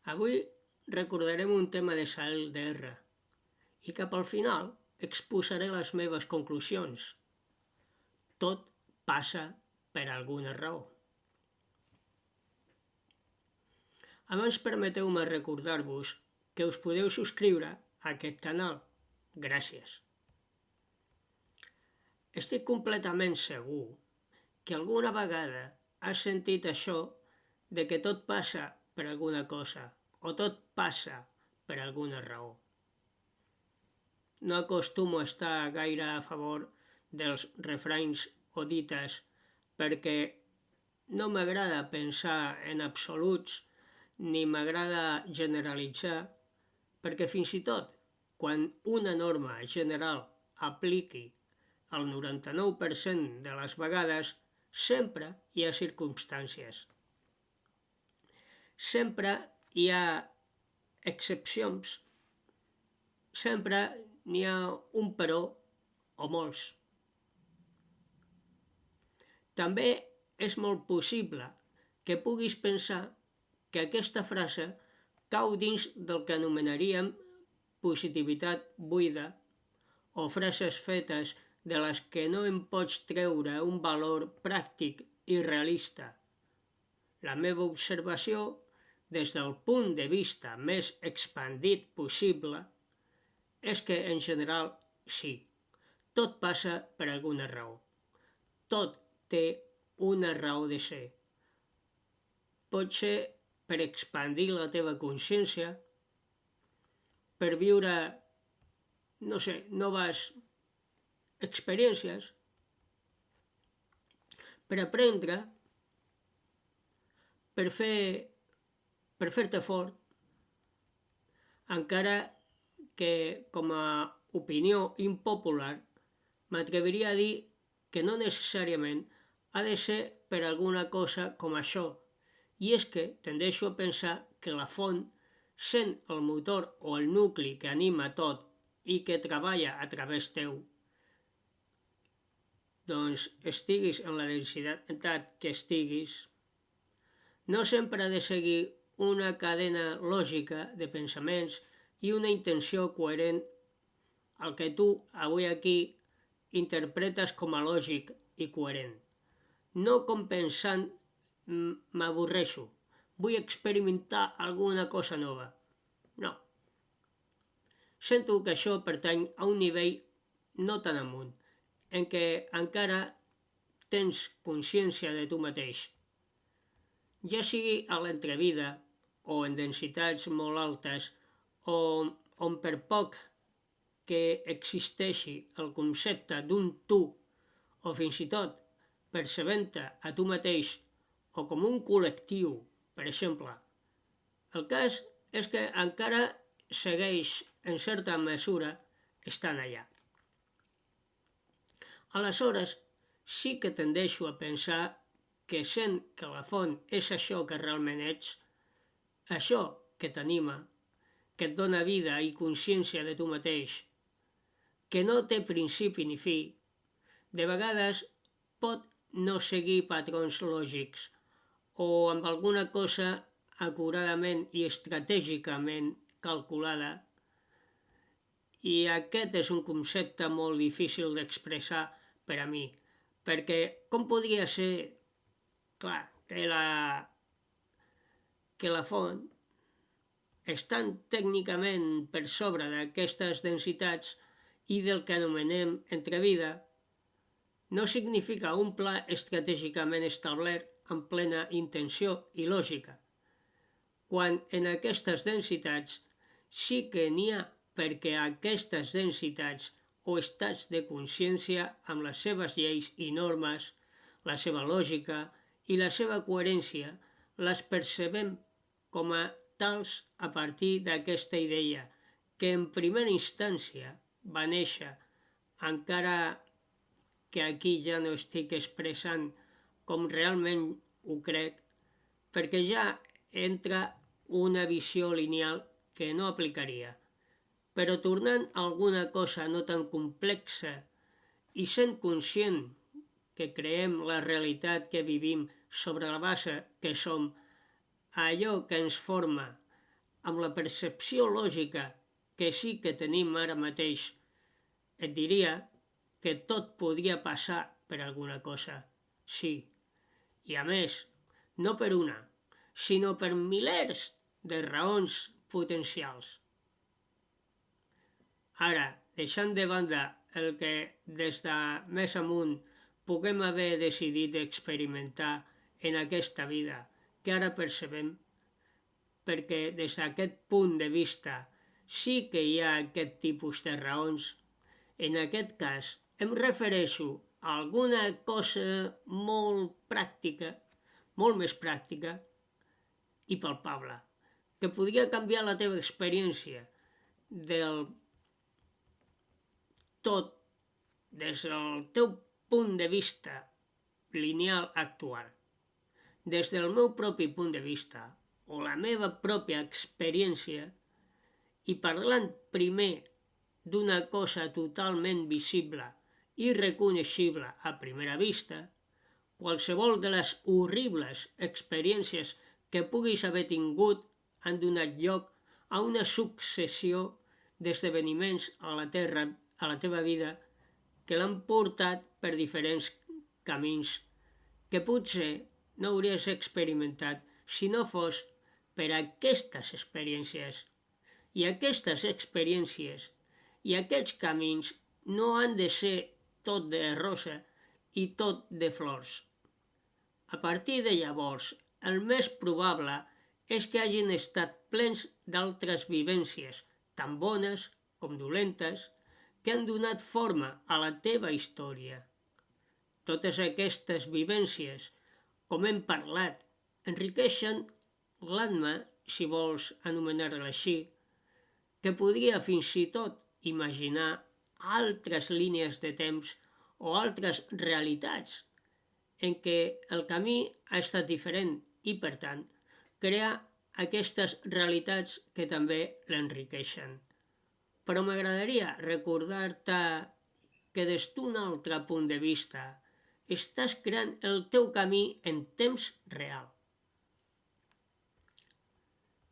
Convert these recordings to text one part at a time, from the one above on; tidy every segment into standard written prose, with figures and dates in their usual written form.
Avui recordarem un tema de Sahel DR i cap al final exposaré les meves conclusions. Tot passa per alguna raó. Abans permeteu-me recordar-vos que us podeu subscriure a aquest canal. Gràcies. Estic completament segur que alguna vegada has sentit això de que tot passa per alguna cosa o tot passa per alguna raó. No acostumo a estar gaire a favor dels refranys o dites perquè no m'agrada pensar en absoluts ni m'agrada generalitzar perquè fins i tot quan una norma general apliqui el 99% de les vegades sempre hi ha circumstàncies. Sempre hi ha excepcions. Sempre n'hi ha un però o molts. També és molt possible que puguis pensar que aquesta frase cau dins del que anomenaríem positivitat buida o frases fetes de les que no en pots treure un valor pràctic i realista. La meva observació, des del punt de vista més expandit possible, és que en general sí, tot passa per alguna raó. Tot té una raó de ser. Pot ser per expandir la teva consciència, per viure, noves experiències, per aprendre, per fer-te fort, encara que com a opinió impopular m'atreviria a dir que no necessàriament ha de ser per alguna cosa com això, i és que tendeixo a pensar que la font, sent el motor o el nucli que anima tot i que treballa a través teu, doncs estiguis en la densitat que estiguis, no sempre ha de seguir una cadena lògica de pensaments i una intenció coherent al que tu avui aquí interpretes com a lògic i coherent. No com pensant m'avorreixo, vull experimentar alguna cosa nova. No. Sento que això pertany a un nivell no tan amunt, en què encara tens consciència de tu mateix. Ja sigui a l'entrevida o en densitats molt altes o on per poc que existeixi el concepte d'un tu o fins i tot percebent-te a tu mateix o com un col·lectiu, per exemple. El cas és que encara segueix en certa mesura estant allà. Aleshores, sí que tendeixo a pensar que sent que la font és això que realment ets, això que t'anima, que et dona vida i consciència de tu mateix, que no té principi ni fi, de vegades pot no seguir patrons lògics o amb alguna cosa acuradament i estratègicament calculada, i aquest és un concepte molt difícil d'expressar per a mi, perquè com podria ser, clar, que la font, estant tècnicament per sobre d'aquestes densitats i del que anomenem entrevida, no significa un pla estratègicament establert amb plena intenció i lògica, quan en aquestes densitats sí que n'hi ha perquè aquestes densitats o estats de consciència amb les seves lleis i normes, la seva lògica i la seva coherència les percebem com a tals a partir d'aquesta idea que en primera instància va néixer, encara que aquí ja no estic expressant com realment ho crec, perquè ja entra una visió lineal que no aplicaria. Però tornant a alguna cosa no tan complexa i sent conscient que creem la realitat que vivim sobre la base que som, allò que ens forma, amb la percepció lògica que sí que tenim ara mateix, et diria que tot podria passar per alguna cosa, sí. I a més, no per una, sinó per milers de raons potencials. Ara, deixant de banda el que des de més amunt puguem haver decidit experimentar en aquesta vida que ara percebem, perquè des d'aquest punt de vista sí que hi ha aquest tipus de raons, en aquest cas em refereixo a alguna cosa molt pràctica, molt més pràctica i palpable, que podria canviar la teva experiència del tot des del teu punt de vista lineal actual. Des del meu propi punt de vista o la meva pròpia experiència i parlant primer d'una cosa totalment visible i reconeixible a primera vista, qualsevol de les horribles experiències que puguis haver tingut han donat lloc a una successió d'esdeveniments a la teva vida que l'han portat per diferents camins que potser no hauries experimentat si no fos per aquestes experiències. I aquestes experiències i aquests camins no han de ser tot de rosa i tot de flors. A partir de llavors, el més probable és que hagin estat plens d'altres vivències, tan bones com dolentes, que han donat forma a la teva història. Totes aquestes vivències, com hem parlat, enriqueixen l'ànima, si vols anomenar-la així, que podria fins i tot imaginar altres línies de temps o altres realitats en què el camí ha estat diferent i, per tant, crear aquestes realitats que també l'enriqueixen. Però m'agradaria recordar-te que des d'un altre punt de vista estàs creant el teu camí en temps real.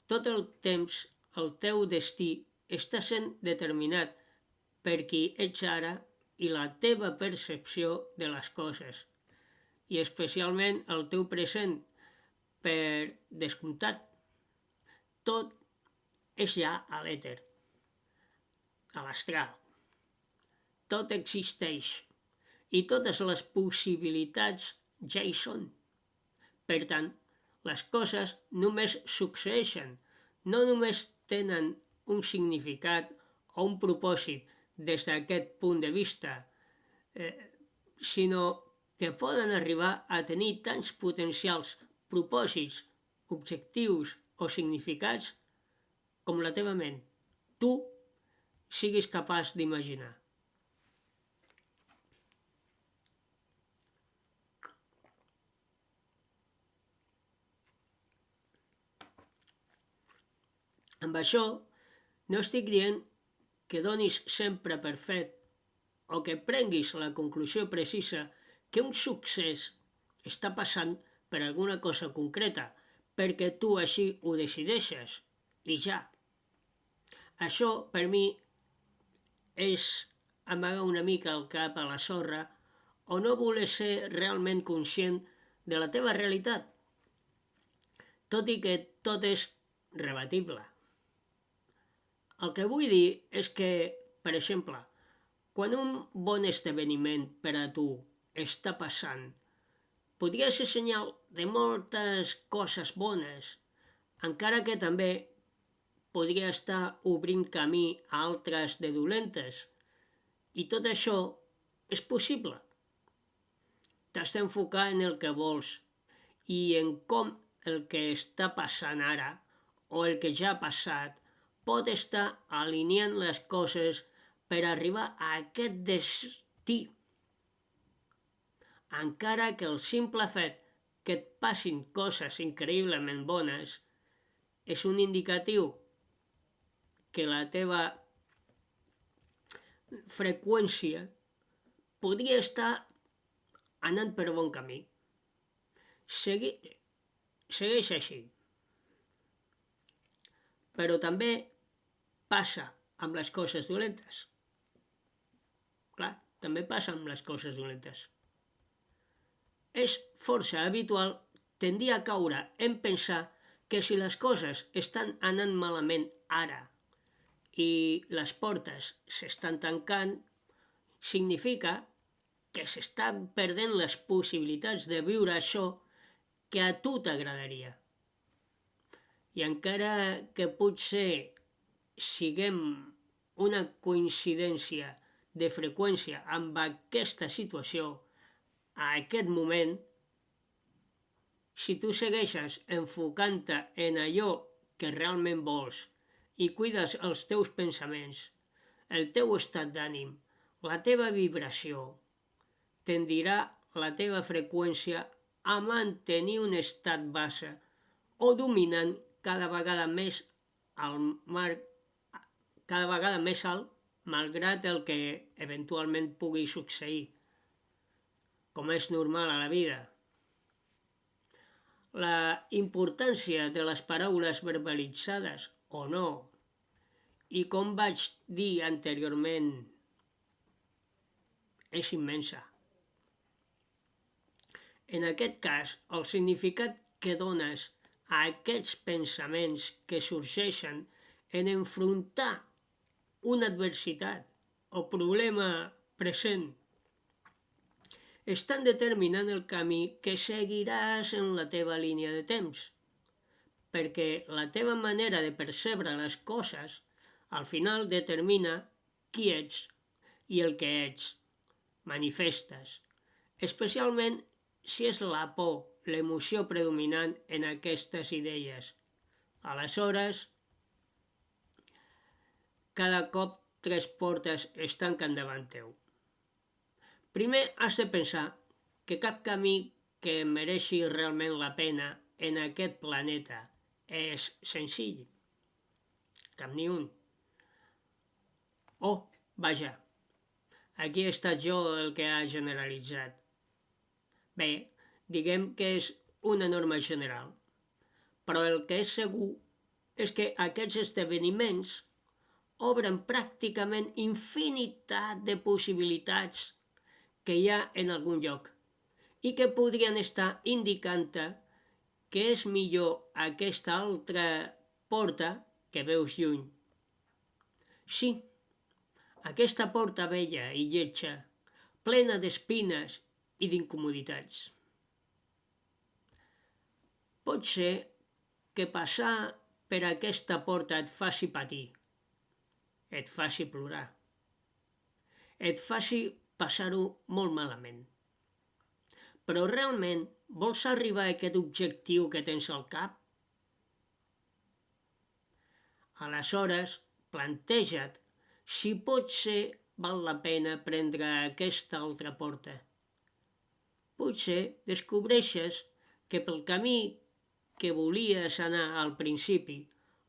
Tot el temps el teu destí està sent determinat per qui ets ara i la teva percepció de les coses, i especialment el teu present, per descomptat. Tot és ja a l'èter, a l'astral. Tot existeix i totes les possibilitats ja hi són. Per tant, les coses només succeeixen, no només tenen un significat o un propòsit des d'aquest punt de vista, sinó que poden arribar a tenir tants potencials propòsits, objectius o significats com la teva ment, tu, siguis capaç d'imaginar. Amb això no estic dient que donis sempre per fet o que prenguis la conclusió precisa que un succés està passant per alguna cosa concreta perquè tu així ho decideixes i ja. Això per mi és amagar una mica el cap a la sorra o no voler ser realment conscient de la teva realitat, tot i que tot és rebatible. El que vull dir és que, per exemple, quan un bon esdeveniment per a tu està passant, podria ser senyal de moltes coses bones, encara que també podria estar obrint camí a altres de dolentes. I tot això és possible. T'has d'enfocar en el que vols i en com el que està passant ara o el que ja ha passat pot estar alineant les coses per arribar a aquest destí. Encara que el simple fet que et passin coses increïblement bones és un indicatiu que la teva freqüència podria estar anant per bon camí. Segueix així. però també passa amb les coses dolentes. Clar, també passa amb les coses dolentes. És força habitual tendir a caure en pensar que si les coses estan anant malament ara i les portes s'estan tancant, significa que s'estan perdent les possibilitats de viure això que a tu t'agradaria. I encara que potser siguem una coincidència de freqüència amb aquesta situació a aquest moment, si tu segueixes enfocant-te en allò que realment vols i cuides els teus pensaments, el teu estat d'ànim, la teva vibració, tendirà la teva freqüència a mantenir un estat base o dominant cada vegada més alt, malgrat el que eventualment pugui succeir, com és normal a la vida. La importància de les paraules verbalitzades o no, i com vaig dir anteriorment, és immensa. En aquest cas, el significat que dones a aquests pensaments que sorgeixen en enfrontar una adversitat o problema present estan determinant el camí que seguiràs en la teva línia de temps, perquè la teva manera de percebre les coses al final determina qui ets i el que ets, manifestes, especialment si és la por, l'emoció predominant en aquestes idees. Aleshores, cada cop 3 portes es tanquen davant teu. Primer has de pensar que cap camí que mereixi realment la pena en aquest planeta és senzill. Cap ni un. Vaja, aquí he estat jo el que ha generalitzat. Bé, diguem que és una norma general, però el que és segur és que aquests esdeveniments obren pràcticament infinitat de possibilitats que hi ha en algun lloc i que podrien estar indicant-te que és millor aquesta altra porta que veus lluny. Sí, aquesta porta vella i lletja, plena d'espines i d'incomoditats. Pot ser que passar per aquesta porta et faci patir, et faci plorar, et faci passar-ho molt malament. Però realment vols arribar a aquest objectiu que tens al cap? Aleshores, planteja't si potser val la pena prendre aquesta altra porta. Potser descobreixes que pel camí que volies anar al principi,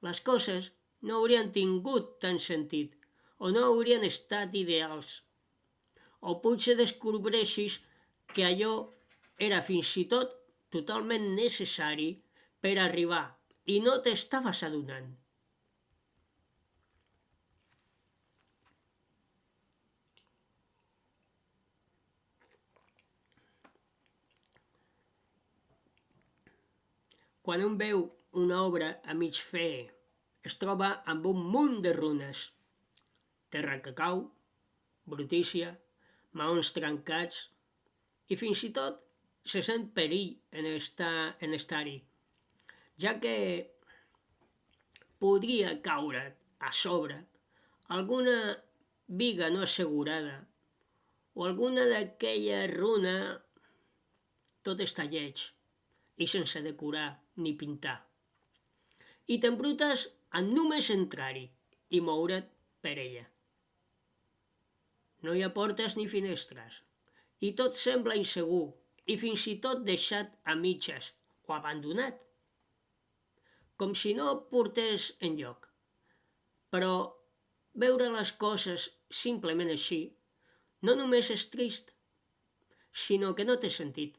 les coses no haurien tingut tant sentit o no haurien estat ideals. O potser descobreixis que allò era fins i tot totalment necessari per arribar i no t'estaves adonant. Quan un veu una obra a mig fer, es troba amb un munt de runes. Terra que cau, brutícia, maons trencats i fins i tot se sent perill en estar-hi, ja que podria caure a sobre alguna viga no assegurada o alguna d'aquella runa. Tot està lleig i sense decorar ni pintar. I t'embrutes en només entrar-hi i moure't per ella. No hi ha portes ni finestres i tot sembla insegur i fins i tot deixat a mitges o abandonat, com si no portés enlloc. Però veure les coses simplement així no només és trist, sinó que no té sentit,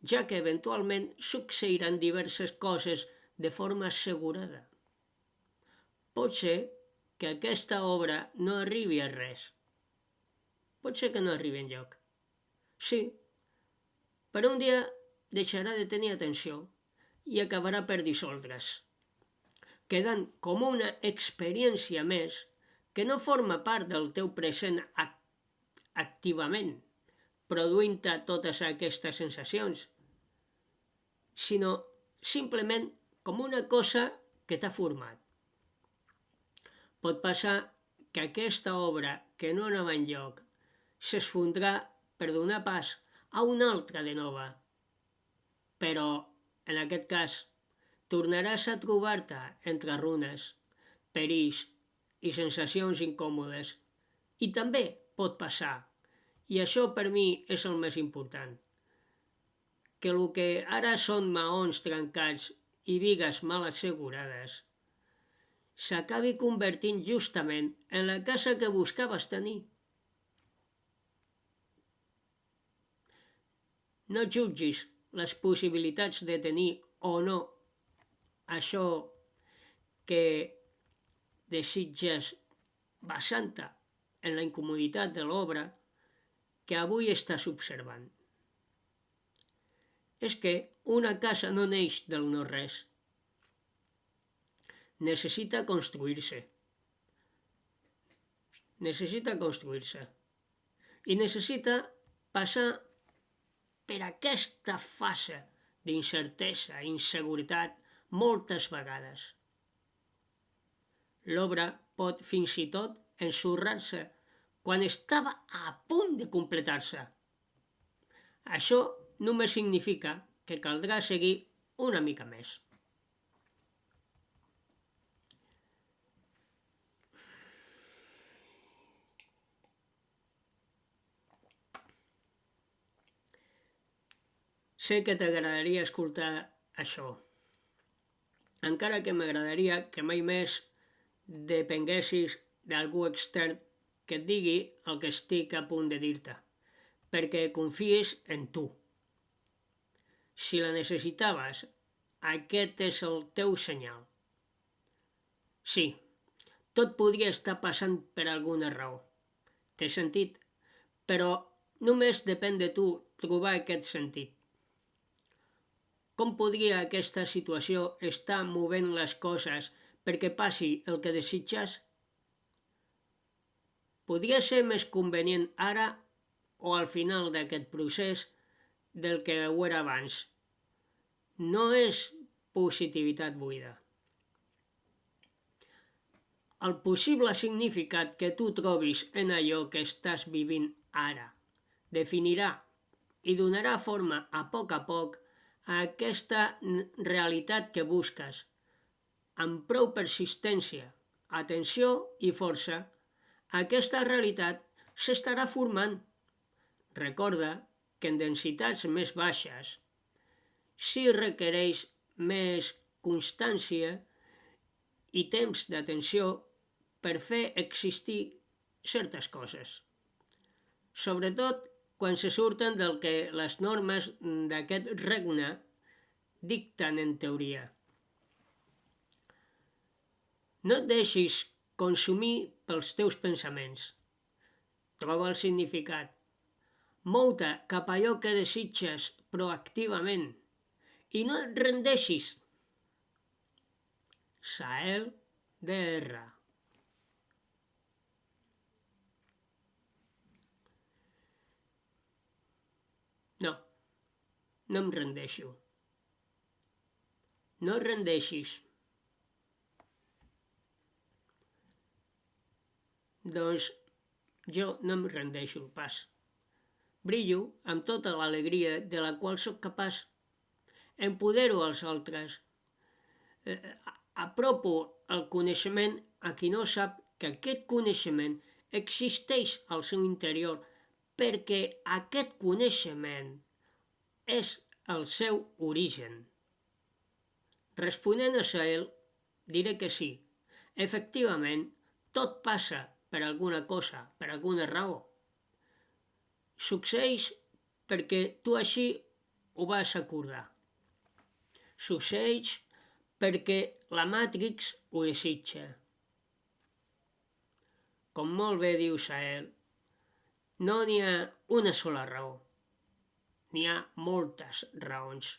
ja que eventualment succeiran diverses coses de forma assegurada. pot ser que aquesta obra no arribi a res. Pot ser que no arribi enlloc. Sí, però un dia deixarà de tenir atenció i acabarà per dissoldre's, quedant com una experiència més que no forma part del teu present activament, produint-te totes aquestes sensacions, sinó simplement com una cosa que t'ha format. Pot passar que aquesta obra que no anava enlloc s'esfondrà per donar pas a una altra de nova, però en aquest cas tornaràs a trobar-te entre runes, perills i sensacions incòmodes. I també pot passar, i això per mi és el més important, que el que ara són maons trencats i bigues mal assegurades s'acabi convertint justament en la casa que buscaves tenir. No jutgis les possibilitats de tenir o no això que desitges basant-te en la incomoditat de l'obra que avui estàs observant. És que una casa no neix del no-res. Necessita construir-se. I necessita passar per aquesta fase d'incertesa i inseguretat moltes vegades. L'obra pot fins i tot ensorrar-se quan estava a punt de completar-se. Això només significa que caldrà seguir una mica més. Sé que t'agradaria escoltar això, encara que m'agradaria que mai més depenguessis d'algú extern que et digui el que estic a punt de dir-te, perquè confies en tu. Si la necessitaves, aquest és el teu senyal. Sí, tot podria estar passant per alguna raó. Té sentit, però només depèn de tu trobar aquest sentit. Com podria aquesta situació estar movent les coses perquè passi el que desitges? Podria ser més convenient ara o al final d'aquest procés del que ho era abans. No és positivitat buida. El possible significat que tu trobis en allò que estàs vivint ara definirà i donarà forma a poc a aquesta realitat que busques. Amb prou persistència, atenció i força, aquesta realitat s'estarà formant. Recorda que en densitats més baixes s'hi requereix més constància i temps d'atenció per fer existir certes coses. Sobretot quan se surten del que les normes d'aquest regne dicten en teoria. No et deixis consumir pels teus pensaments. Troba el significat. Mou-te cap a allò que desitges proactivament i no et rendeixis. Sahel DR. No em rendeixo. No et rendeixis. Doncs jo no em rendeixo pas. Brillo amb tota l'alegria de la qual sóc capaç. Empodero els altres. Apropo el coneixement a qui no sap que aquest coneixement existeix al seu interior perquè aquest coneixement és el seu origen. Responent a ell, diré que sí. Efectivament, tot passa per alguna cosa, per alguna raó. Succeeix perquè tu així ho vas acordar. Succeeix perquè la Matrix ho desitja. com molt bé diu Sael, no n'hi ha una sola raó. N'hi ha moltes raons,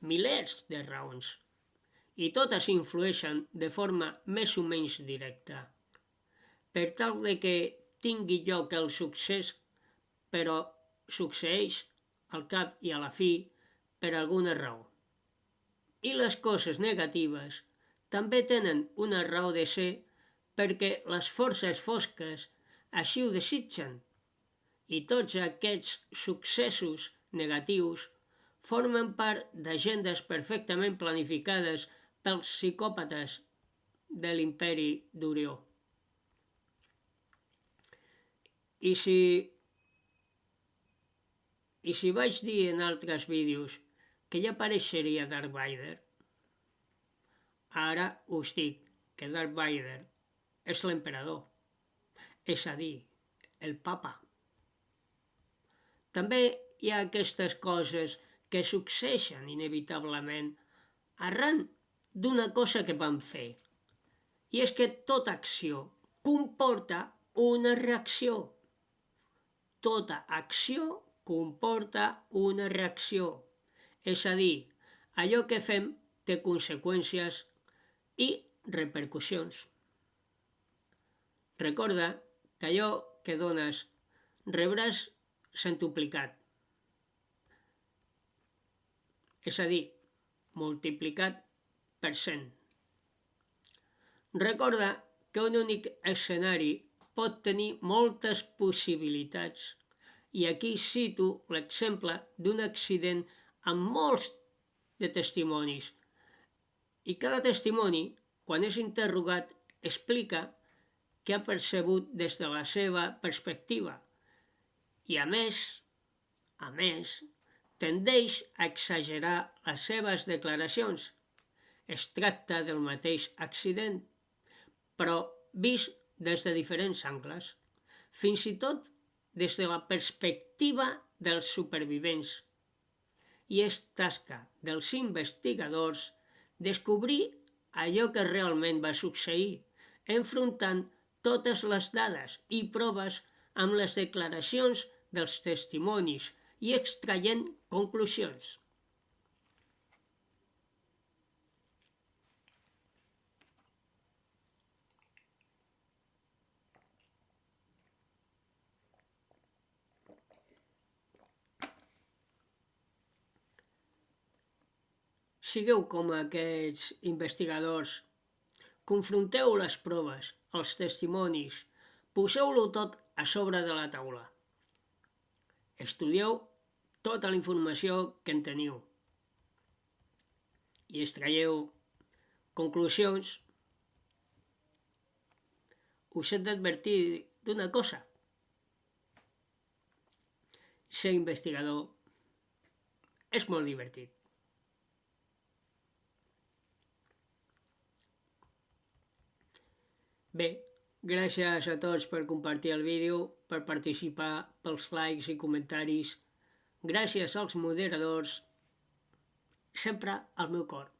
milers de raons, i totes influeixen de forma més o menys directa, per tal de que tingui lloc el succés, però succeeix al cap i a la fi per alguna raó. I les coses negatives també tenen una raó de ser perquè les forces fosques així ho desitgen, i tots aquests successos negatius formen part d'agendes perfectament planificades pels psicòpates de l'imperi d'Orió. I si vaig dir en altres vídeos que ja apareixeria Darth Vader, ara us dic que Darth Vader és l'emperador, és a dir, el papa. També hi ha aquestes coses que succeeixen inevitablement arran d'una cosa que vam fer. I és que tota acció comporta una reacció. Tota acció comporta una reacció. És a dir, allò que fem té conseqüències i repercussions. Recorda que allò que dones rebràs centuplicat. És a dir, multiplicat per 100. Recorda que un únic escenari pot tenir moltes possibilitats, i aquí cito l'exemple d'un accident amb molts de testimonis. I cada testimoni, quan és interrogat, explica què ha percebut des de la seva perspectiva. I a més, tendeix a exagerar les seves declaracions. Es tracta del mateix accident, però vist des de diferents angles, fins i tot des de la perspectiva dels supervivents. I és tasca dels investigadors descobrir allò que realment va succeir, enfrontant totes les dades i proves amb les declaracions dels testimonis i extraient conclusions. Sigueu com aquests investigadors. Confronteu les proves, els testimonis, poseu-lo tot a sobre de la taula. Estudieu tota la informació que en teniu i extraieu conclusions. Us he d'advertir d'una cosa. Ser investigador és molt divertit. Bé, gràcies a tots per compartir el vídeo, per participar, pels likes i comentaris. Gràcies als moderadors, sempre al meu cor.